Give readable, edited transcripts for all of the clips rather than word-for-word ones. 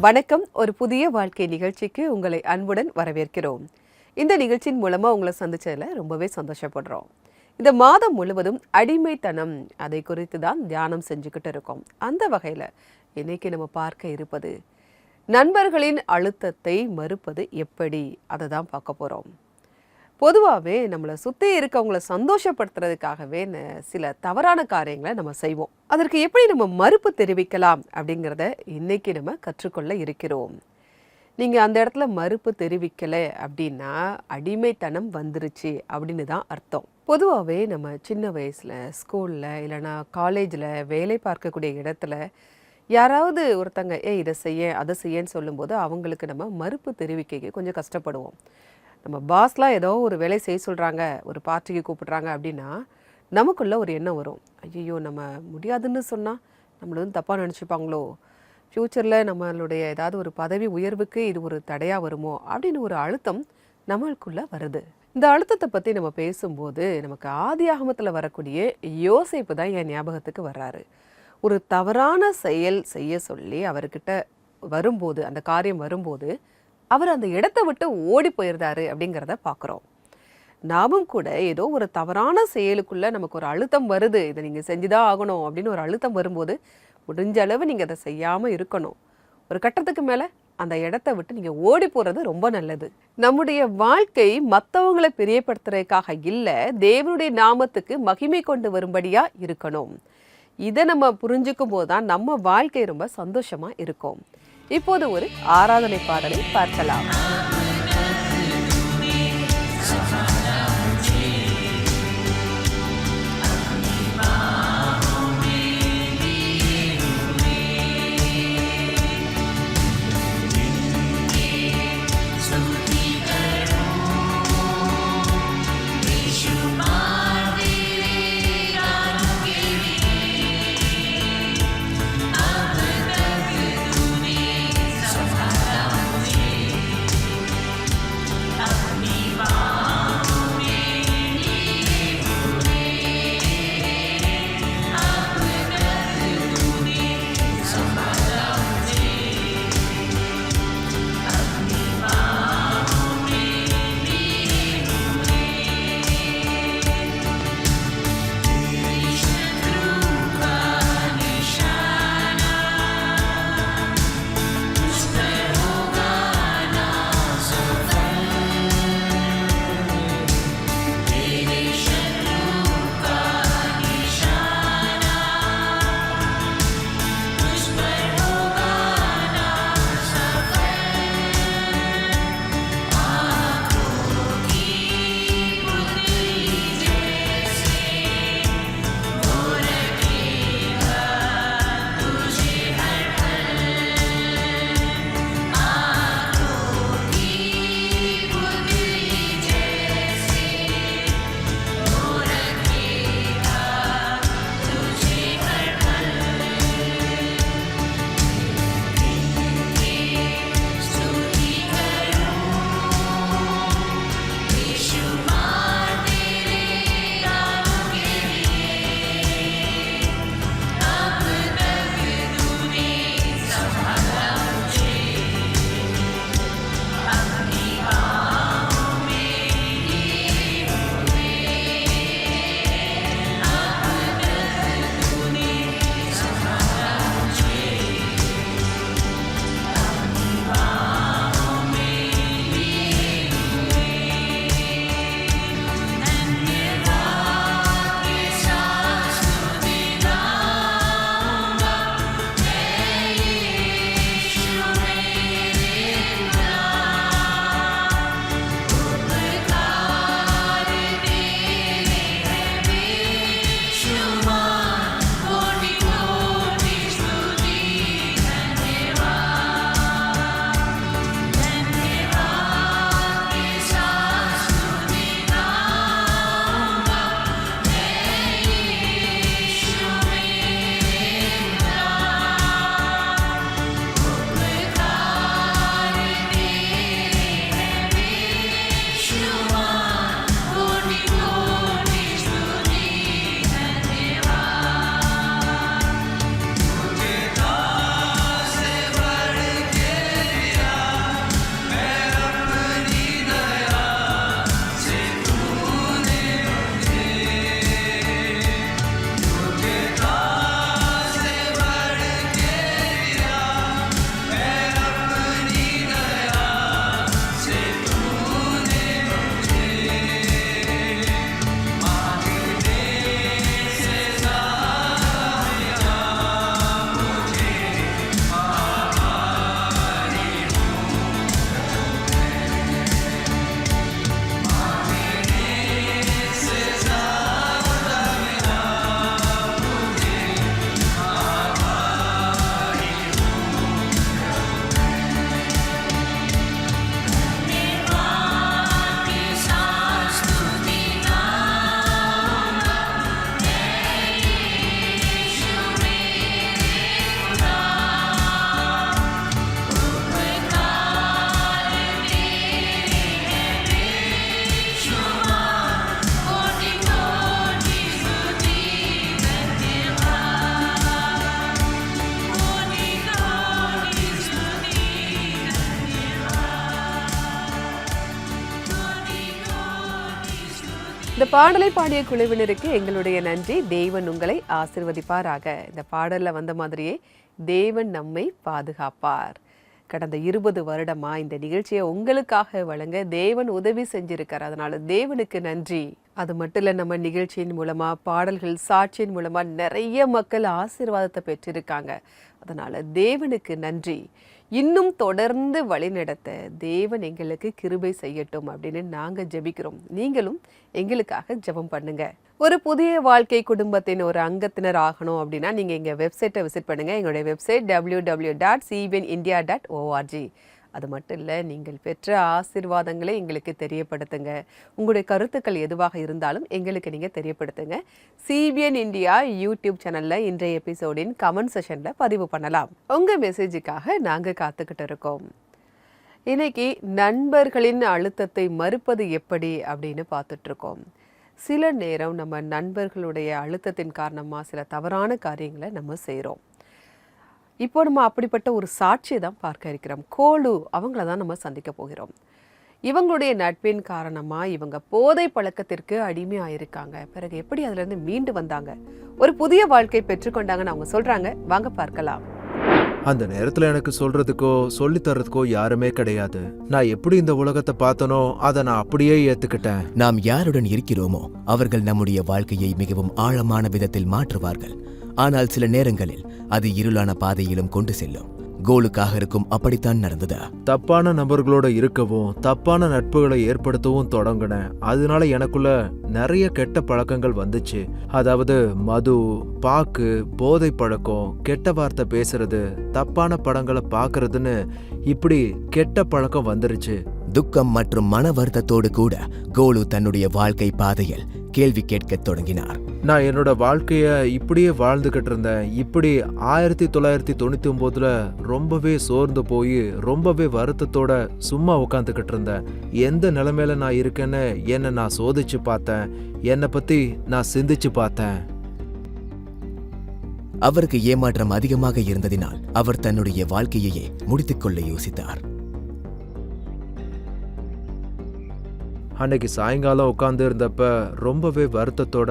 வணக்கம். ஒரு புதிய வாழ்க்கை நிகழ்ச்சிக்கு உங்களை அன்புடன் வரவேற்கிறோம். இந்த நிகழ்ச்சியின் மூலமாக உங்களை சந்திச்சதில் ரொம்பவே சந்தோஷப்படுறோம். இந்த மாதம் முழுவதும் அடிமைத்தனம் அதை குறித்து தான் தியானம் செஞ்சுக்கிட்டு இருக்கோம். அந்த வகையில் இன்னைக்கு நம்ம பார்க்க இருப்பது நண்பர்களின் அழுத்தத்தை மறுப்பது எப்படி, அதை தான் பார்க்க போகிறோம். பொதுவாகவே நம்மளை சுற்றி இருக்கவங்கள சந்தோஷப்படுத்துறதுக்காகவே சில தவறான காரியங்களை நம்ம செய்வோம். அதற்கு எப்படி நம்ம மறுப்பு தெரிவிக்கலாம் அப்படிங்கிறத இன்னைக்கு நம்ம கற்றுக்கொள்ள இருக்கிறோம். நீங்கள் அந்த இடத்துல மறுப்பு தெரிவிக்கலை அப்படின்னா அடிமைத்தனம் வந்துருச்சு அப்படின்னு தான் அர்த்தம். பொதுவாகவே நம்ம சின்ன வயசில் ஸ்கூலில் இல்லைனா காலேஜில் வேலை பார்க்கக்கூடிய இடத்துல யாராவது ஒருத்தங்க இதை செய்ய அதை செய்யன்னு சொல்லும்போது அவங்களுக்கு நம்ம மறுப்பு தெரிவிக்க கொஞ்சம் கஷ்டப்படுவோம். நம்ம பாஸ்லாம் ஏதோ ஒரு வேலை செய்ய சொல்கிறாங்க, ஒரு பார்ட்டிக்கு கூப்பிட்றாங்க அப்படின்னா நமக்குள்ள ஒரு எண்ணம் வரும். ஐயோ, நம்ம முடியாதுன்னு சொன்னால் நம்மள வந்து தப்பாக நினச்சிப்பாங்களோ, ஃப்யூச்சரில் நம்மளுடைய ஏதாவது ஒரு பதவி உயர்வுக்கு இது ஒரு தடையாக வருமோ அப்படின்னு ஒரு அழுத்தம் நம்மளுக்குள்ளே வருது. இந்த அழுத்தத்தை பற்றி நம்ம பேசும்போது நமக்கு ஆதியாகமத்தில் வரக்கூடிய யோசேப்பு தான் என் ஞாபகத்துக்கு வர்றாரு. ஒரு தவறான செயல் செய்ய சொல்லி அவர்கிட்ட வரும்போது, அந்த காரியம் வரும்போது அவர் அந்த இடத்த விட்டு ஓடி போயிருந்தாரு அப்படிங்கிறத பார்க்குறோம். நாமும் கூட ஏதோ ஒரு தவறான செயலுக்குள்ளே நமக்கு ஒரு அழுத்தம் வருது, இதை நீங்கள் செஞ்சுதான் ஆகணும் அப்படின்னு ஒரு அழுத்தம் வரும்போது முடிஞ்ச அளவு நீங்கள் அதை செய்யாமல் இருக்கணும். ஒரு கட்டத்துக்கு மேலே அந்த இடத்த விட்டு நீங்கள் ஓடி போகிறது ரொம்ப நல்லது. நம்முடைய வாழ்க்கை மற்றவங்களை பிரியப்படுத்துறதுக்காக இல்லை, தேவனுடைய நாமத்துக்கு மகிமை கொண்டு வரும்படியாக இருக்கணும். இதை நம்ம புரிஞ்சுக்கும் போது தான் நம்ம வாழ்க்கை ரொம்ப சந்தோஷமாக இருக்கும். இப்போது ஒரு ஆராதனை பாடலை பார்க்கலாம். இந்த பாடலை பாடிய குழுவினருக்கு எங்களுடைய நன்றி. தேவன் உங்களை ஆசீர்வதிப்பாராக. இந்த பாடலில் வந்த மாதிரியே தேவன் நம்மை பாதுகாப்பார். கடந்த 20 வருடமா இந்த நிகழ்ச்சியை உங்களுக்காக வழங்க தேவன் உதவி செஞ்சிருக்கார். அதனால தேவனுக்கு நன்றி. அது மட்டும் இல்லை, நம்ம நிகழ்ச்சியின் மூலமா பாடல்கள் சாட்சியின் மூலமா நிறைய மக்கள் ஆசீர்வாதத்தை பெற்றிருக்காங்க. அதனால தேவனுக்கு நன்றி. இன்னும் தொடர்ந்து வழிநடத்த தேவன் எங்களுக்கு கிருபை செய்யட்டும் அப்படின்னு நாங்கள் ஜெபிக்கிறோம். நீங்களும் எங்களுக்காக ஜெபம் பண்ணுங்க. ஒரு புதிய வாழ்க்கை குடும்பத்தின் ஒரு அங்கத்தினர் ஆகணும் அப்படின்னா நீங்கள் எங்கள் வெப்சைட்டை விசிட் பண்ணுங்கள். எங்களுடைய வெப்சைட் www.cbnindia.org. அது மட்டும் இல்லை, நீங்கள் பெற்ற ஆசீர்வாதங்களை எங்களுக்கு தெரியப்படுத்துங்க. உங்களுடைய கருத்துக்கள் எதுவாக இருந்தாலும் எங்களுக்கு நீங்கள் தெரியப்படுத்துங்க. CBN இந்தியா யூடியூப் சேனலில் இன்றைய எபிசோடின் கமெண்ட் செஷனில் பதிவு பண்ணலாம். உங்கள் மெசேஜுக்காக நாங்கள் காத்துக்கிட்டு இருக்கோம். இன்னைக்கு நண்பர்களின் அழுத்தத்தை மறுப்பது எப்படி அப்படின்னு பார்த்துட்ருக்கோம். சில நேரம் நம்ம நண்பர்களுடைய அழுத்தத்தின் காரணமாக சில தவறான காரியங்களை நம்ம செய்கிறோம். இப்போ நம்ம அப்படிப்பட்ட ஒரு சாட்சியை தான் பார்க்க இருக்கிறோம். கோலு அவங்கள தான் நம்ம சந்திக்க போகிறோம். இவங்களுடைய நட்பின் காரணமாக இவங்க போதை பழக்கத்திற்கு அடிமையாயிருக்காங்க. பிறகு எப்படி அதுலேருந்து மீண்டு வந்தாங்க, ஒரு புதிய வாழ்க்கை பெற்றுக்கொண்டாங்கன்னு அவங்க சொல்கிறாங்க. வாங்க பார்க்கலாம். அந்த நேரத்துல எனக்கு சொல்றதுக்கோ சொல்லி தர்றதுக்கோ யாருமே கிடையாது. நான் எப்படி இந்த உலகத்தை பார்த்தனோ அதை நான் அப்படியே ஏத்துக்கிட்டேன். நாம் யாருடன் இருக்கிறோமோ அவர்கள் நம்முடைய வாழ்க்கையை மிகவும் ஆழமான விதத்தில் மாற்றுவார்கள். ஆனால் சில நேரங்களில் அது இருளான பாதையிலும் கொண்டு செல்லும். கோலுக்காக இருக்கும் அப்படித்தான் நடந்ததா? தப்பான நபர்களோட இருக்கவும் தப்பான நட்புகளை ஏற்படுத்தவும் தொடங்கினேன். அதனால எனக்குள்ள நிறைய கெட்ட பழக்கங்கள் வந்துச்சு. அதாவது மது, பாக்கு, போதை பழக்கம், கெட்ட வார்த்தை பேசுறது, தப்பான படங்களை பார்க்கறதுன்னு இப்படி கெட்ட பழக்கம் வந்துருச்சு. துக்கம் மற்றும் மன வருத்தத்தோடு கூட கோலு தன்னுடைய வாழ்க்கை பாதையில் கேள்வி கேட்கத் தொடங்கினார். நான் என்னோட வாழ்க்கைய இப்படியே வாழ்ந்துகிட்டு இருந்தேன். இப்படி 1999 ரொம்பவே சோர்ந்து போய் ரொம்பவே வருத்தத்தோட சும்மா உட்காந்துக்கிட்டு இருந்தேன். எந்த நிலைமையில நான் இருக்கேன்னு என்னை நான் சோதிச்சு பார்த்தேன். என்னை பத்தி நான் சிந்திச்சு பார்த்தேன். அவருக்கு ஏமாற்றம் அதிகமாக இருந்ததினால் அவர் தன்னுடைய வாழ்க்கையையே முடித்துக்கொள்ள யோசித்தார். அன்னைக்கு சாயங்காலம் உட்காந்து இருந்தப்ப ரொம்பவே வருத்தத்தோட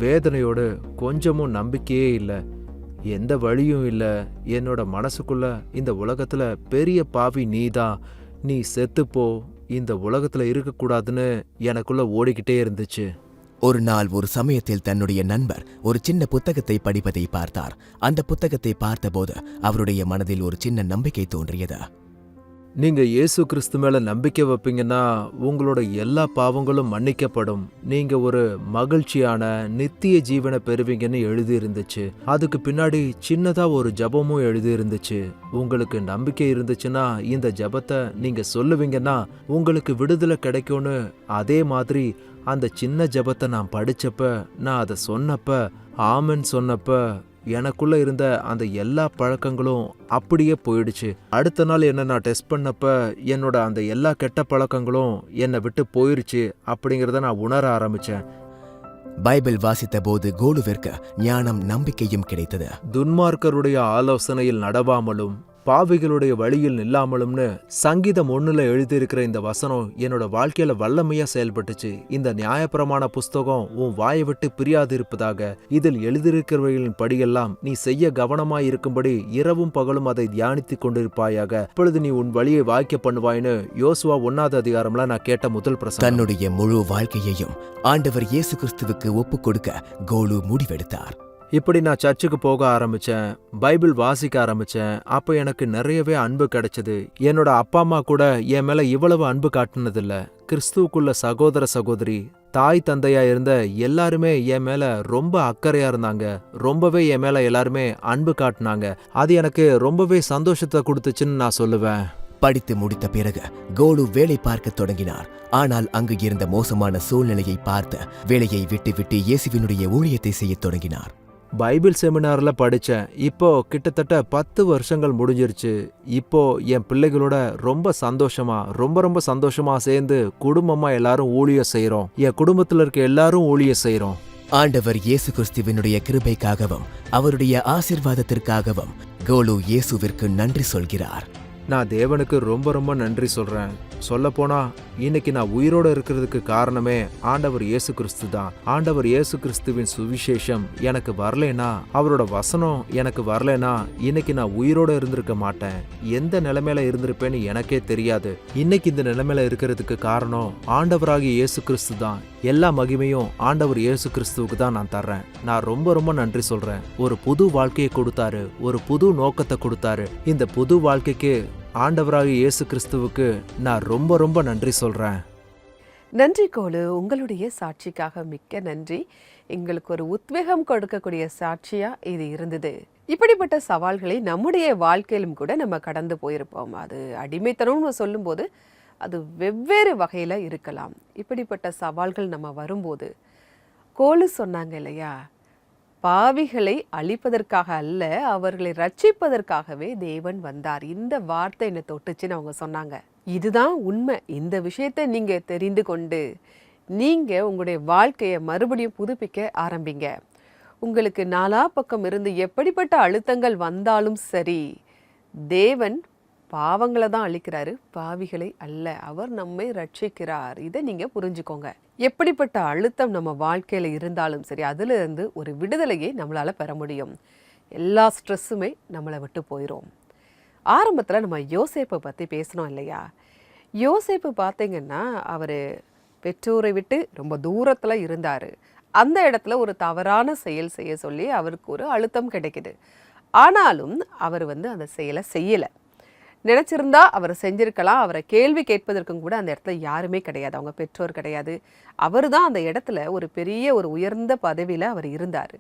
வேதனையோடு கொஞ்சமும் நம்பிக்கையே இல்லை, எந்த வழியும் இல்லை. என்னோட மனசுக்குள்ள இந்த உலகத்துல பெரிய பாவி நீதான், நீ செத்துப்போ, இந்த உலகத்துல இருக்கக்கூடாதுன்னு எனக்குள்ள ஓடிக்கிட்டே இருந்துச்சு. ஒரு நாள் ஒரு சமயத்தில் தன்னுடைய நண்பர் ஒரு சின்ன புத்தகத்தை படிப்பதை பார்த்தார். அந்த புத்தகத்தை பார்த்தபோது அவருடைய மனதில் ஒரு சின்ன நம்பிக்கை தோன்றியது. நீங்க இயேசு கிறிஸ்து மேல நம்பிக்கை வைப்பீங்கன்னா உங்களோட எல்லா பாவங்களும் மன்னிக்கப்படும், நீங்க ஒரு மகிழ்ச்சியான நித்திய ஜீவனை பெறுவீங்கன்னு எழுதி இருந்துச்சு. அதுக்கு பின்னாடி சின்னதா ஒரு ஜபமும் எழுதி இருந்துச்சு. உங்களுக்கு நம்பிக்கை இருந்துச்சுன்னா இந்த ஜபத்தை நீங்க சொல்லுவீங்கன்னா உங்களுக்கு விடுதலை கிடைக்கும்னு. அதே மாதிரி அந்த சின்ன ஜபத்தை நான் படிச்சப்ப, நான் அதை சொன்னப்ப, ஆமென் சொன்னப்ப எனக்குள்ள இருந்த அந்த எல்லா பழக்கங்களும் அப்படியே போயிடுச்சு. அடுத்த நாள் என்ன நான் டெஸ்ட் பண்ணப்ப என்னோட அந்த எல்லா கெட்ட பழக்கங்களும் என்னை விட்டு போயிருச்சு அப்படிங்கிறத நான் உணர ஆரம்பிச்சேன். பைபிள் வாசித்த போது கோலுவிற்கு ஞானம், நம்பிக்கையும் கிடைத்தது. துன்மார்க்கருடைய ஆலோசனையில் நடவாமலும் பாவிகளுடைய வழியில் நில்லாமலும்னு சங்கீதம் 1 எழுதியிருக்கிற இந்த வசனம் என்னோட வாழ்க்கையில வல்லமையா செயல்பட்டுச்சு. இந்த நியாயப்பிரமாண புஸ்தகம் உன் வாயை விட்டு பிரியாது இருப்பதாக, இதில் எழுதியிருக்கிறவைகளின் படியெல்லாம் நீ செய்ய கவனமாய் இருக்கும்படி இரவும் பகலும் அதை தியானித்துக் கொண்டிருப்பாயாக, இப்பொழுது நீ உன் வழியை வாய்க்க பண்ணுவாய்னு யோசுவா 1ஆவது அதிகாரம்ல நான் கேட்ட முதல் பிரசங்கம். தன்னுடைய முழு வாழ்க்கையையும் ஆண்டவர் இயேசு கிறிஸ்துவுக்கு ஒப்புக் கொடுக்க கோலு முடிவெடுத்தார். இப்படி நான் சர்ச்சுக்கு போக ஆரம்பிச்சேன், பைபிள் வாசிக்க ஆரம்பிச்சேன். அப்போ எனக்கு நிறையவே அன்பு கிடைச்சது. என்னோட அப்பா அம்மா கூட என் மேல இவ்வளவு அன்பு காட்டினதில்ல. கிறிஸ்துவுக்குள்ள சகோதர சகோதரி, தாய் தந்தையா இருந்த எல்லாருமே என் மேல ரொம்ப அக்கறையா இருந்தாங்க. ரொம்பவே என் மேல எல்லாருமே அன்பு காட்டினாங்க. அது எனக்கு ரொம்பவே சந்தோஷத்தை கொடுத்துச்சுன்னு நான் சொல்லுவேன். படித்து முடித்த பிறகு கோலு வேலை பார்க்க தொடங்கினார். ஆனால் அங்கு இருந்த மோசமான சூழ்நிலையை பார்த்து வேலையை விட்டு இயேசுவினுடைய ஊழியத்தை செய்ய தொடங்கினார். பைபிள் செமினார்ல படிச்சேன். இப்போ கிட்டத்தட்ட 10 வருஷங்கள் முடிஞ்சிருச்சு. இப்போ என் பிள்ளைகளோட ரொம்ப சந்தோஷமா சேர்ந்து குடும்பமா எல்லாரும் ஊழியம் செய்யறோம். என் குடும்பத்துல இருக்க எல்லாரும் ஊழியம் செய்யறோம். ஆண்டவர் இயேசு கிறிஸ்துவினுடைய கிருபைக்காகவும் அவருடைய ஆசீர்வாதத்திற்காகவும் கோலு இயேசுவிற்கு நன்றி சொல்கிறார். நான் தேவனுக்கு ரொம்ப நன்றி சொல்றேன். சொல்லப்போனா இன்னைக்கு நான் உயிரோட இருக்கிறதுக்கு காரணமே ஆண்டவர் இயேசு கிறிஸ்து தான். ஆண்டவர் இயேசு கிறிஸ்துவின் சுவிசேஷம் எனக்கு வரலைனா, அவரோட வசனம் எனக்கு வரலைனா இன்னைக்கு நான் உயிரோட இருந்திருக்க மாட்டேன். எந்த நிலைமையில இருந்திருப்பேன்னு எனக்கே தெரியாது. இன்னைக்கு இந்த நிலைமையில இருக்கிறதுக்கு காரணம் ஆண்டவராகிய இயேசு கிறிஸ்து தான். எல்லா மகிமையும் ஆண்டவர் இயேசு கிறிஸ்துவுக்கு தான் நான் தர்றேன். நான் ரொம்ப ரொம்ப நன்றி சொல்றேன். ஒரு புது வாழ்க்கையை கொடுத்தாரு, ஒரு புது நோக்கத்தை கொடுத்தாரு. இந்த புது வாழ்க்கைக்கு ஆண்டவராகிய இயேசு கிறிஸ்துவுக்கு நான் ரொம்ப ரொம்ப நன்றி சொல்றேன். நன்றி கோலு, உங்களுடைய சாட்சிக்காக மிக்க நன்றி. எங்களுக்கு ஒரு உத்வேகம் கொடுக்கக்கூடிய சாட்சியா இது இருந்தது. இப்படிப்பட்ட சவால்களை நம்முடைய வாழ்க்கையிலும் கூட நம்ம கடந்து போயிருப்போம். அது அடிமைத்தனம்னு சொல்லும்போது அது வெவ்வேறு வகையில இருக்கலாம். இப்படிப்பட்ட சவால்கள் நம்ம வரும்போது கோலு சொன்னாங்க இல்லையா, பாவிகளை அழிப்பதற்காக அல்ல, அவர்களை ரட்சிப்பதற்காகவே தேவன் வந்தார். இந்த வார்த்தை என்னை தொட்டுச்சுன்னு அவங்க சொன்னாங்க. இதுதான் உண்மை. இந்த விஷயத்தை நீங்க தெரிந்து கொண்டு நீங்க உங்களுடைய வாழ்க்கையை மறுபடியும் புதுப்பிக்க ஆரம்பிங்க. உங்களுக்கு நாலா பக்கம் இருந்து எப்படிப்பட்ட அழுத்தங்கள் வந்தாலும் சரி, தேவன் பாவங்களை தான் அழிக்கிறாரு, பாவிகளை அல்ல. அவர் நம்மை ரட்சிக்கிறார். இதை நீங்க புரிஞ்சுக்கோங்க. எப்படிப்பட்ட அழுத்தம் நம்ம வாழ்க்கையில இருந்தாலும் சரி, அதுல இருந்து ஒரு விடுதலையை நம்மளால பெற முடியும். எல்லா ஸ்ட்ரெஸ்ஸுமே நம்மளை விட்டு போயிடும். ஆரம்பத்துல நம்ம யோசேப்பை பத்தி பேசணும் இல்லையா? யோசேப்பு பார்த்தீங்கன்னா அவர் பெற்றோரை விட்டு ரொம்ப தூரத்துல இருந்தாரு. அந்த இடத்துல ஒரு தவறான செயல் செய்ய சொல்லி அவருக்கு ஒரு அழுத்தம் கிடைக்குது. ஆனாலும் அவர் அந்த செயலை செய்யலை. நினச்சிருந்தா அவர் செஞ்சிருக்கலாம். அவரை கேள்வி கேட்பதற்கும் கூட அந்த இடத்துல யாருமே கிடையாது. அவங்க பெற்றோர் கிடையாது. அவர் தான் அந்த இடத்துல ஒரு பெரிய ஒரு உயர்ந்த பதவியில் அவர் இருந்தார்.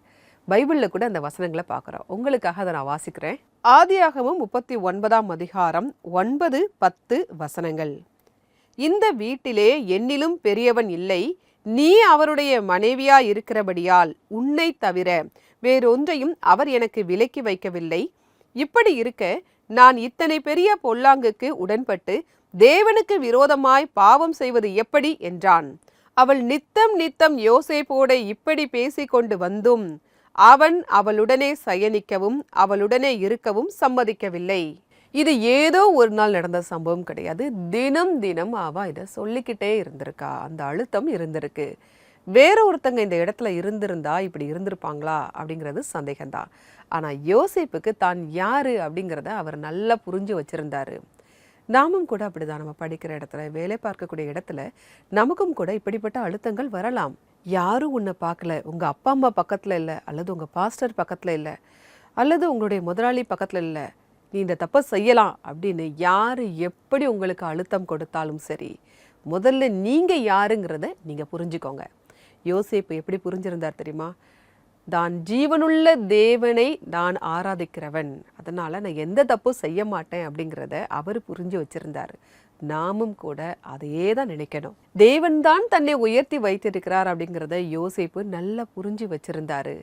பைபிளில் கூட அந்த வசனங்களை பார்க்குறோம். உங்களுக்காக அதை நான் வாசிக்கிறேன். ஆதியாகமம் 39ஆம் அதிகாரம் 9, 10 வசனங்கள். இந்த வீட்டிலே என்னிலும் பெரியவன் இல்லை. நீ அவருடைய மனைவியா இருக்கிறபடியால் உன்னை தவிர வேறொன்றையும் அவர் எனக்கு விலக்கி வைக்கவில்லை. இப்படி இருக்க நான் இத்தனை பெரிய பொல்லாங்குக்கு உடன்பட்டு தேவனுக்கு விரோதமாய் பாவம் செய்வது எப்படி என்றான். அவள் நித்தம் நித்தம் யோசேப்போட இப்படி பேசிக்கொண்டு வந்தும் அவன் அவளுடனே சயனிக்கவும் அவளுடனே இருக்கவும் சம்மதிக்கவில்லை. இது ஏதோ ஒரு நாள் நடந்த சம்பவம் கிடையாது. தினம் தினம் அவ இதை சொல்லிக்கிட்டே இருந்திருக்கா. அந்த அழுத்தம் இருந்திருக்கு. வேற ஒருத்தங்க இந்த இடத்துல இருந்திருந்தா இப்படி இருந்திருப்பாங்களா அப்படிங்கிறது சந்தேகம்தான். ஆனால் யோசேப்புக்கு தான் யாரு அப்படிங்கிறத அவர் நல்லா புரிஞ்சு வச்சிருந்தாரு. நாமும் கூட அப்படிதான். நம்ம படிக்கிற இடத்துல, வேலை பார்க்கக்கூடிய இடத்துல நமக்கும் கூட இப்படிப்பட்ட அழுத்தங்கள் வரலாம். யாரும் உன்னை பார்க்கல, உங்கள் அப்பா அம்மா பக்கத்தில் இல்லை, அல்லது உங்கள் பாஸ்டர் பக்கத்தில் இல்லை, அல்லது உங்களுடைய முதலாளி பக்கத்தில் இல்லை, நீ இந்த தப்பை செய்யலாம் அப்படின்னு யார் எப்படி உங்களுக்கு அழுத்தம் கொடுத்தாலும் சரி, முதல்ல நீங்கள் யாருங்கிறத நீங்கள் புரிஞ்சுக்கோங்க. யோசேப்பு எப்படி புரிஞ்சிருந்தார் தெரியுமா? தான் ஜீவனுள்ள தேவனை நான் ஆராதிக்கிறவன், அதனால நான் எந்த தப்பும் செய்ய மாட்டேன் அப்படிங்கிறத அவர் புரிஞ்சு வச்சிருந்தார். நாமும் கூட அதையே தான் நினைக்கணும். தேவன் தான் தன்னை உயர்த்தி வைத்திருக்கிறார் அப்படிங்கிறத யோசேப்பு நல்லா புரிஞ்சு வச்சிருந்தாரு.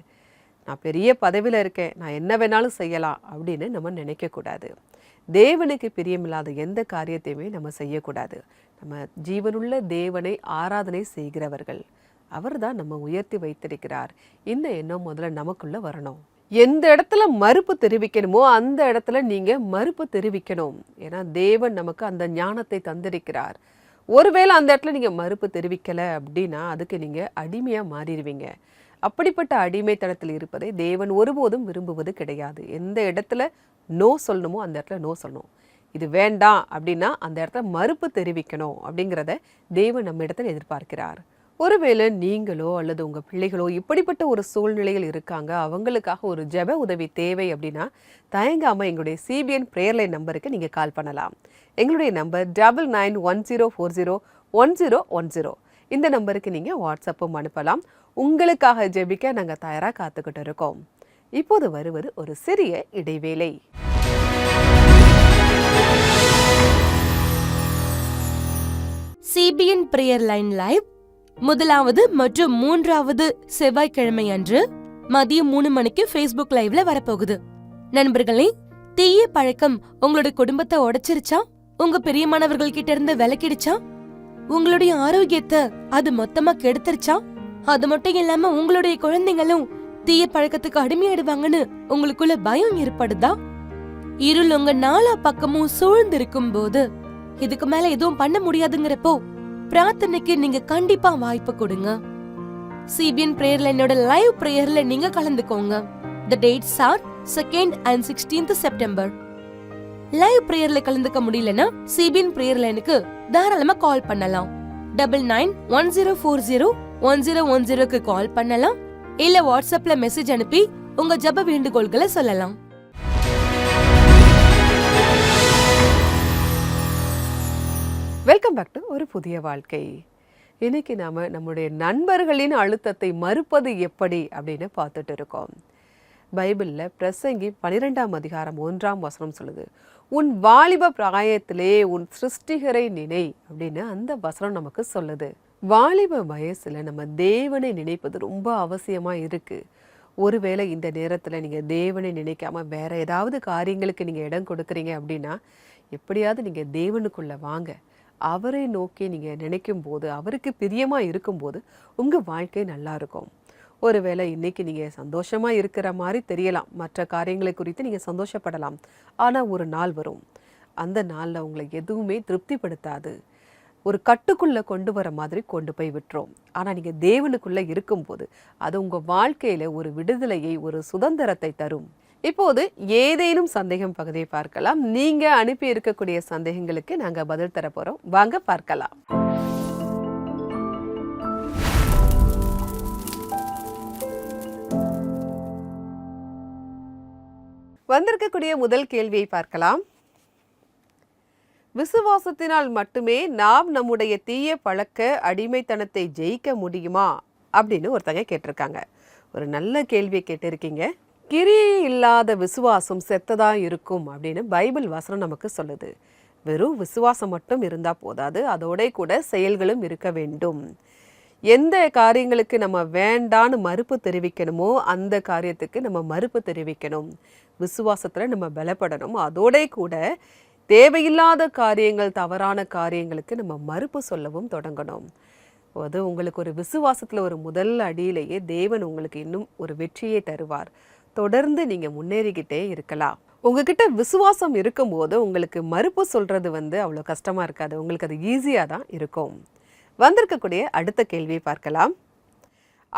நான் பெரிய பதவியில் இருக்கேன், நான் என்ன வேணாலும் செய்யலாம் அப்படின்னு நம்ம நினைக்கக்கூடாது. தேவனுக்கு பிரியமில்லாத எந்த காரியத்தையுமே நம்ம செய்யக்கூடாது. நம்ம ஜீவனுள்ள தேவனை ஆராதனை செய்கிறவர்கள், அவர் தான் நம்ம உயர்த்தி வைத்திருக்கிறார். இந்த எண்ணம் முதல்ல நமக்குள்ள வரணும். எந்த இடத்துல மறுப்பு தெரிவிக்கணுமோ அந்த இடத்துல நீங்க மறுப்பு தெரிவிக்கணும். ஏன்னா தேவன் நமக்கு அந்த ஞானத்தை தந்திருக்கிறார். ஒருவேளை அந்த இடத்துல நீங்க மறுப்பு தெரிவிக்கல அப்படின்னா அதுக்கு நீங்க அடிமையா மாறிடுவீங்க. அப்படிப்பட்ட அடிமைத்தனத்தில் இருப்பதை தேவன் ஒருபோதும் விரும்புவது கிடையாது. எந்த இடத்துல நோ சொல்லணுமோ அந்த இடத்துல நோ சொல்லணும். இது வேண்டாம் அப்படின்னா அந்த இடத்துல மறுப்பு தெரிவிக்கணும் அப்படிங்கிறத தேவன் நம்ம இடத்துல எதிர்பார்க்கிறார். ஒருவேளை நீங்களோ அல்லது உங்கள் பிள்ளைகளோ இப்படிப்பட்ட ஒரு சூழ்நிலையில் இருக்காங்க, அவங்களுக்காக ஒரு ஜெப உதவி தேவை அப்படின்னா தயங்காமல் எங்களுடைய CBN பிரேயர் லைன் நம்பருக்கு நீங்கள் கால் பண்ணலாம். எங்களுடைய நம்பர் 9910401010. இந்த நம்பருக்கு நீங்கள் வாட்ஸ்அப்பும் அனுப்பலாம். உங்களுக்காக ஜெபிக்க நாங்கள் தயாராக காத்துக்கிட்டு இருக்கோம். இப்போது வருவது ஒரு சிறிய இடைவேளை. CBN பிரேயர் லைன் லைவ் முதலாவது மற்றும் மூன்றாவது செவ்வாய்க்கிழமை அன்று மதியம் 3 மணிக்கு Facebook லைவ்ல வரப்போகுது. நண்பர்களே, தீய பழக்கம் உங்களுடைய குடும்பத்தை உடைச்சிருச்சா? உங்க பிரியமானவர்கள் கிட்ட இருந்து விலக்கிடுச்சா? உங்களுடைய ஆரோக்கியத்தை அது மொத்தமா கெடுத்துருச்சா? அது மட்டும் இல்லாம உங்களுடைய குழந்தைங்களும் தீய பழக்கத்துக்கு அடிமையாடுவாங்கன்னு உங்களுக்குள்ள பயம் ஏற்படுதா? இருள் உங்க நாலா பக்கமும் சூழ்ந்திருக்கும் போது இதுக்கு மேல எதுவும் பண்ண முடியாதுங்கிறப்போ பிரார்த்தனைக்கு நீங்க கண்டிப்பா வாய்ப்பு கொடுங்க. சிபிஎன் பிரேயர் லைனோட லைவ் பிரேயர்ல நீங்க கலந்துக்கோங்க. The dates are 2nd and 16th September. Live பிரேயர்ல கலந்துக்க முடியலனா சிபிஎன் பிரேயர் லைனுக்கு தாராளமா கால் பண்ணலாம். 9910401010க்கு கால் பண்ணலாம். இல்ல வாட்ஸ்அப்ல மெசேஜ் அனுப்பி உங்க ஜெப வேண்டுகோள்களை சொல்லலாம். வெல்கம் பேக் டு ஒரு புதிய வாழ்க்கை. இன்னைக்கு நாம நம்முடைய நண்பர்களின் அழுத்தத்தை மறுப்பது எப்படி அப்படின்னு பார்த்துட்டு இருக்கோம். பைபிள்ல பிரசங்கி 12ஆம் அதிகாரம் 1ஆம் வசனம் சொல்லுது, உன் வாலிப பிராயத்திலே உன் சிருஷ்டிகரை நினை அப்படின்னு அந்த வசனம் நமக்கு சொல்லுது. வாலிப வயசுல நம்ம தேவனை நினைப்பது ரொம்ப அவசியமா இருக்கு. ஒருவேளை இந்த நேரத்துல நீங்க தேவனை நினைக்காம வேற ஏதாவது காரியங்களுக்கு நீங்க இடம் கொடுக்குறீங்க அப்படின்னா எப்படியாவது நீங்க தேவனுக்குள்ள வாங்க. அவரை நோக்கி நீங்க நினைக்கும் போது, அவருக்கு பிரியமா இருக்கும்போது உங்க வாழ்க்கை நல்லா இருக்கும். ஒருவேளை இன்னைக்கு நீங்க சந்தோஷமா இருக்கிற மாதிரி தெரியலாம், மற்ற காரியங்களை குறித்து நீங்க சந்தோஷப்படலாம். ஆனா ஒரு நாள் வரும், அந்த நாள்ல உங்களை எதுவுமே திருப்திப்படுத்தாது, ஒரு கட்டுக்குள்ள கொண்டு வர மாதிரி கொண்டு போய் விட்டுரும். ஆனா நீங்க தேவனுக்குள்ள இருக்கும்போது அது உங்க வாழ்க்கையில ஒரு விடுதலையை, ஒரு சுதந்திரத்தை தரும். இப்போது ஏதேனும் சந்தேகம் பகுதியை பார்க்கலாம். நீங்க அனுப்பி இருக்கக்கூடிய சந்தேகங்களுக்கு நாங்க பதில் தர போறோம். வாங்க பார்க்கலாம். வந்திருக்கக்கூடிய முதல் கேள்வியை பார்க்கலாம். விசுவாசத்தினால் மட்டுமே நாம் நம்முடைய தீய பழக்க அடிமைத்தனத்தை ஜெயிக்க முடியுமா அப்படின்னு ஒருத்தங்க கேட்டிருக்காங்க. ஒரு நல்ல கேள்வியை கேட்டிருக்கீங்க. கிரியை இல்லாத விசுவாசம் செத்ததா இருக்கும் அப்படின்னு பைபிள் வசனம் நமக்கு சொல்லுது. வெறும் விசுவாசம் மட்டும் இருந்தா போதாது, அதோட கூட செயல்களும் இருக்க வேண்டும். எந்த காரியங்களுக்கு நம்ம வேண்டான்னு மறுப்பு தெரிவிக்கணுமோ அந்த காரியத்துக்கு நம்ம மறுப்பு தெரிவிக்கணும். விசுவாசத்துல நம்ம பலப்படணும். அதோட கூட தேவையில்லாத காரியங்கள், தவறான காரியங்களுக்கு நம்ம மறுப்பு சொல்லவும் தொடங்கணும். அது உங்களுக்கு ஒரு விசுவாசத்துல ஒரு முதல் அடியிலேயே தேவன் உங்களுக்கு இன்னும் ஒரு வெற்றியை தருவார். தொடர்ந்து நீங்க முன்னேறிக்கிட்டே இருக்கலாம். உங்ககிட்ட விசுவாசம் இருக்கும்போது உங்களுக்கு மறுப்பு சொல்றது அவ்வளோ கஷ்டமா இருக்காது, உங்களுக்கு அது ஈஸியா தான் இருக்கும். வந்திருக்கக்கூடிய அடுத்த கேள்வியை பார்க்கலாம்.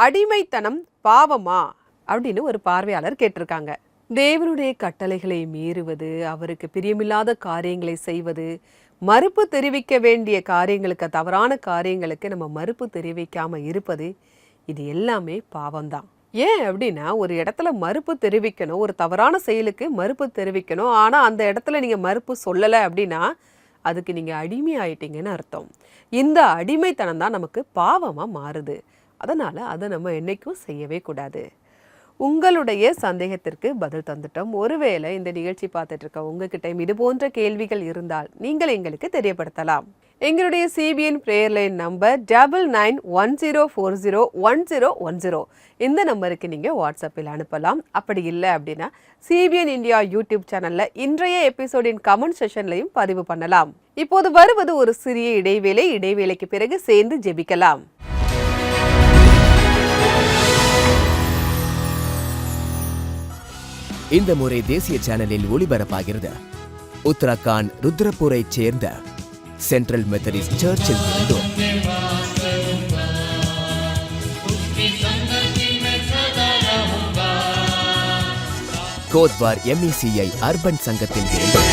அடிமைத்தனம் பாவமா அப்படின்னு ஒரு பார்வையாளர் கேட்டிருக்காங்க. தேவனுடைய கட்டளைகளை மீறுவது, அவருக்கு பிரியமில்லாத காரியங்களை செய்வது, மறுப்பு தெரிவிக்க வேண்டிய காரியங்களுக்கு, தவறான காரியங்களுக்கு நம்ம மறுப்பு தெரிவிக்காம இருப்பது, இது எல்லாமே பாவம்தான். ஏன் அப்படின்னா ஒரு இடத்துல மறுப்பு தெரிவிக்கணும், ஒரு தவறான செயலுக்கு மறுப்பு தெரிவிக்கணும். ஆனால் அந்த இடத்துல நீங்கள் மறுப்பு சொல்லலை அப்படின்னா அதுக்கு நீங்கள் அடிமை ஆயிட்டீங்கன்னு அர்த்தம். இந்த அடிமைத்தனம் தான் நமக்கு பாவமாக மாறுது. அதனால் அதை நம்ம என்றைக்கும் செய்யவே கூடாது. உங்களுடைய சந்தேகத்திற்கு பதில் தந்துட்டோம். ஒருவேளை இந்த நிகழ்ச்சி பார்த்துட்டு இருக்க உங்ககிட்ட இது போன்ற கேள்விகள் இருந்தால் நீங்கள் எங்களுக்கு தெரியப்படுத்தலாம். எங்களுடைய சிபிஎன் பிரேயர் லைன் நம்பர் 9910401010. இந்த நம்பருக்கு நீங்கள் வாட்ஸ்அப்பில் அனுப்பலாம். அப்படி இல்லை அப்படின்னா சிபிஎன் இந்தியா யூடியூப் சேனலில் இன்றைய எபிசோடின் கமெண்ட் செஷன்லையும் பதிவு பண்ணலாம். இப்போது வருவது ஒரு சிறிய இடைவேளை. இடைவேளைக்கு பிறகு சேர்ந்து ஜெபிக்கலாம். இந்த முறை தேசிய சேனலில் ஒளிபரப்பாகிறது. உத்தரகாண்ட் ருத்ரப்பூரைச் சேர்ந்த சென்ட்ரல் மெத்தடிஸ்ட் சர்ச்சில் இருந்தும், கோத்வார் MECI அர்பன் சங்கத்தில் இருந்தும்,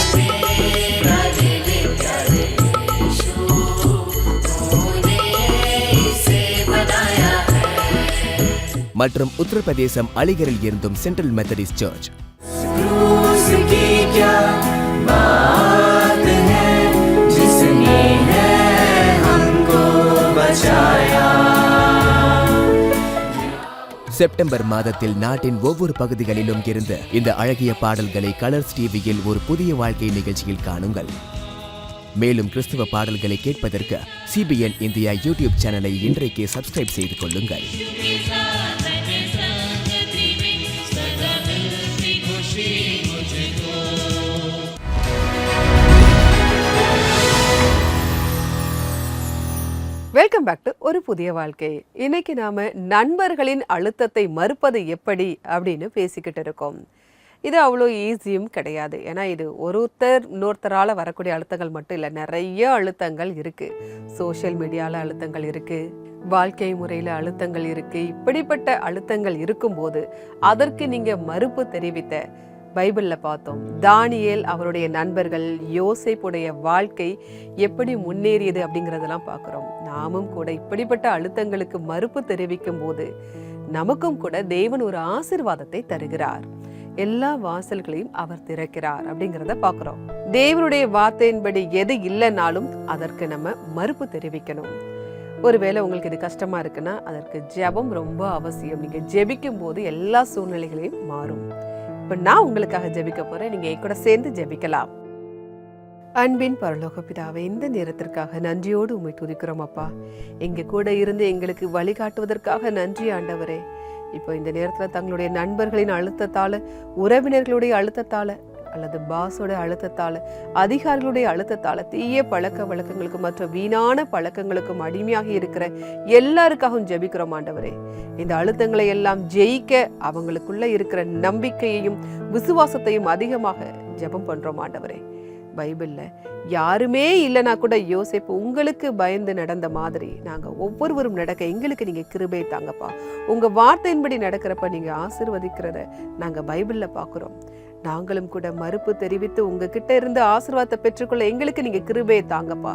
மற்றும் உத்தரப்பிரதேசம் அலிகரில் இருந்தும் சென்ட்ரல் மெத்தடிஸ்ட் சர்ச். செப்டம்பர் மாதத்தில் நாட்டின் ஒவ்வொரு பகுதிகளிலும் இருந்து இந்த அழகிய பாடல்களை கலர்ஸ் டிவியில் ஒரு புதிய வாழ்க்கை நிகழ்ச்சியில் காணுங்கள். மேலும் கிறிஸ்துவ பாடல்களை கேட்பதற்கு சிபிஎன் இந்தியா யூடியூப் சேனலை இன்றைக்கே சப்ஸ்கிரைப் செய்து கொள்ளுங்கள். வெல்கம் பேக் டு ஒரு புதிய வாழ்க்கை. இன்னைக்கு நாம நண்பர்களின் அழுத்தத்தை மறுப்பது எப்படி அப்படின்னு பேசிக்கிட்டு இருக்கோம். இது அவ்வளோ ஈஸியும் கிடையாது. ஏன்னா இது ஒருத்தர் இன்னொருத்தரால் வரக்கூடிய அழுத்தங்கள் மட்டும் இல்லை, நிறைய அழுத்தங்கள் இருக்குது. சோஷியல் மீடியாவில் அழுத்தங்கள் இருக்குது, வாழ்க்கை முறையில் அழுத்தங்கள் இருக்குது. இப்படிப்பட்ட அழுத்தங்கள் இருக்கும்போது அதற்கு நீங்கள் மறுப்பு தெரிவித்த பைபிளில் பார்த்தோம். தானியேல், அவருடைய நண்பர்கள், யோசேப்புடைய வாழ்க்கை எப்படி முன்னேறியது அப்படிங்கிறதெல்லாம் பார்க்குறோம். நாமும் கூட இப்படிப்பட்ட அழுத்தங்களுக்கு மறுப்பு தெரிவிக்கும் போது நமக்கும் கூட தேவன் ஒரு ஆசீர்வாதத்தை தருகிறார். எல்லா வாசல்களையும் அவர் திறக்கிறார் அப்படிங்கிறத பார்க்குறோம். தேவனுடைய வார்த்தையின்படி எது இல்லைனாலும் அதற்கு நம்ம மறுப்பு தெரிவிக்கணும். ஒருவேளை உங்களுக்கு இது கஷ்டமா இருக்குன்னா அதற்கு ஜெபம் ரொம்ப அவசியம். நீங்க ஜெபிக்கும் போது எல்லா சூழ்நிலைகளையும் மாறும். இப்ப நான் உங்களுக்காக ஜெபிக்க போறேன், நீங்க என் கூட சேர்ந்து ஜெபிக்கலாம். அன்பின் பரலோக பிதாவே, இந்த நேரத்திற்காக நன்றியோடு உம்மை துதிக்கிறோம் அப்பா. எங்க கூட இருந்து எங்களுக்கு வழிகாட்டுவதற்காக நன்றி ஆண்டவரே. இப்போ இந்த நேரத்துல தங்களுடைய நண்பர்களின் அழுத்தத்தால, உறவினர்களுடைய அழுத்தத்தால, அல்லது பாஸோட அழுத்தத்தால, அதிகாரிகளுடைய அழுத்தத்தால, தீய பழக்க வழக்கங்களுக்கும் மற்ற வீணான பழக்கங்களுக்கும் அடிமையாக இருக்கிற எல்லாருக்காகவும் ஜெபிக்கிறோம் ஆண்டவரே. இந்த அழுத்தங்களை எல்லாம் ஜெயிக்க அவங்களுக்குள்ள இருக்கிற நம்பிக்கையையும் விசுவாசத்தையும் அதிகமாக ஜெபம் பண்றோம் ஆண்டவரே. பைபிள்ல யாருமே இல்லைனா கூட யோசேப்பு உங்களுக்கு பயந்து நடந்த மாதிரி நாங்க ஒவ்வொருவரும் நடக்க எங்களுக்கு நீங்க கிருபை தாங்கப்பா. உங்க வார்த்தையின்படி நடக்கிறப்ப நீங்க ஆசீர்வதிக்கிறத நாங்க பைபிள்ல பாக்குறோம். நாங்களும் கூட மறுப்பு தெரிவித்து உங்ககிட்ட இருந்து ஆசீர்வாதத்தை பெற்றுக்கொள்ள எங்களுக்கு நீங்க கிருபையை தாங்கப்பா.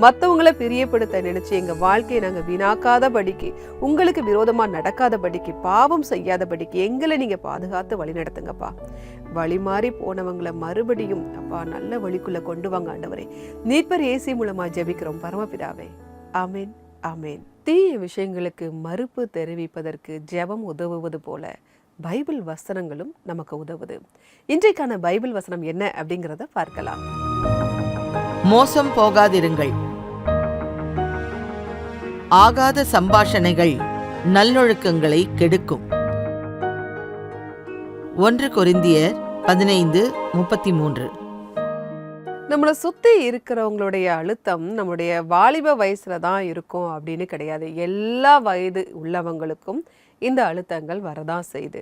மற்றவங்களை பிரியப்படுத்த நினைச்சு எங்க வாழ்க்கையை நாங்க வீணாக்காதபடிக்கு, உங்களுக்கு விரோதமா நடக்காதபடிக்கு, பாவம் செய்யாதபடிக்கு எங்களை நீங்க பாதுகாத்து வழி நடத்துங்கப்பா. வழி மாறி போனவங்களை மறுபடியும் அப்பா நல்ல வழிக்குள்ள கொண்டு வாங்க ஆண்டவரே. மீட்பர் இயேசு மூலமா ஜெபிக்கிறோம் பரமபிதாவே. ஆமேன், ஆமேன். தீய விஷயங்களுக்கு மறுப்பு தெரிவிப்பதற்கு ஜெபம் உதவுவது போல பைபிள் வசனங்களும் நமக்கு உதவுது. இன்றைக்கான பைபிள் வசனம் என்ன அப்படிங்கிறத பார்க்கலாம். மோசம் போகாதிருங்கள். ஆகாத சம்பாஷணைகள் நல்லொழுக்கங்களை கெடுக்கும். 1 கொரிந்தியர் 15:33. நம்மளை சுற்றி இருக்கிறவங்களுடைய அழுத்தம் நம்மளுடைய வாலிப வயசுல தான் இருக்கும் அப்படின்னு கிடையாது. எல்லா வயது உள்ளவங்களுக்கும் இந்த அழுத்தங்கள் வரதான் செய்யுது.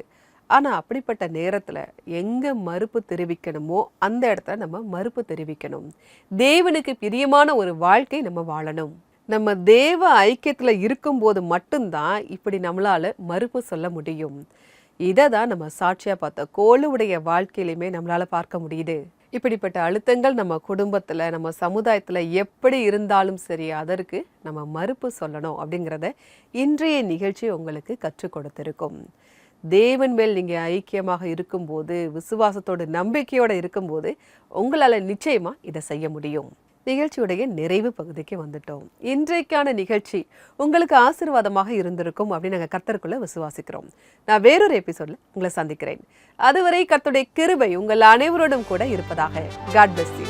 ஆனால் அப்படிப்பட்ட நேரத்தில் எங்கே மறுப்பு தெரிவிக்கணுமோ அந்த இடத்துல நம்ம மறுப்பு தெரிவிக்கணும். தேவனுக்கு பிரியமான ஒரு வாழ்க்கை நம்ம வாழணும். நம்ம தேவ ஐக்கியத்தில் இருக்கும்போது மட்டும்தான் இப்படி நம்மளால மறுப்பு சொல்ல முடியும். இதை தான் நம்ம சாட்சியாக பார்த்த கோலுடைய வாழ்க்கையிலுமே நம்மளால பார்க்க முடியுது. இப்படிப்பட்ட அழுத்தங்கள் நம்ம குடும்பத்தில், நம்ம சமுதாயத்தில் எப்படி இருந்தாலும் சரி, அதற்கு நம்ம மறுப்பு சொல்லணும் அப்படிங்கிறத இன்றைய நிகழ்ச்சி உங்களுக்கு கற்றுக் கொடுத்திருக்கும். தேவன் மேல் நீங்கள் ஐக்கியமாக இருக்கும்போது, விசுவாசத்தோடு நம்பிக்கையோடு இருக்கும்போது உங்களால் நிச்சயமாக இதை செய்ய முடியும். நிகழ்ச்சியுடைய நிறைவு பகுதிக்கு வந்துட்டோம். இன்றைக்கான நிகழ்ச்சி உங்களுக்கு ஆசீர்வாதமாக இருந்திருக்கும் அப்படின்னு நாங்கள் கர்த்தருக்குள்ள விசுவாசிக்கிறோம். நான் வேறொரு எபிசோட்ல உங்களை சந்திக்கிறேன். அதுவரை கர்த்தருடைய கிருபை உங்கள் அனைவரோடும் கூட இருப்பதாக. God bless you.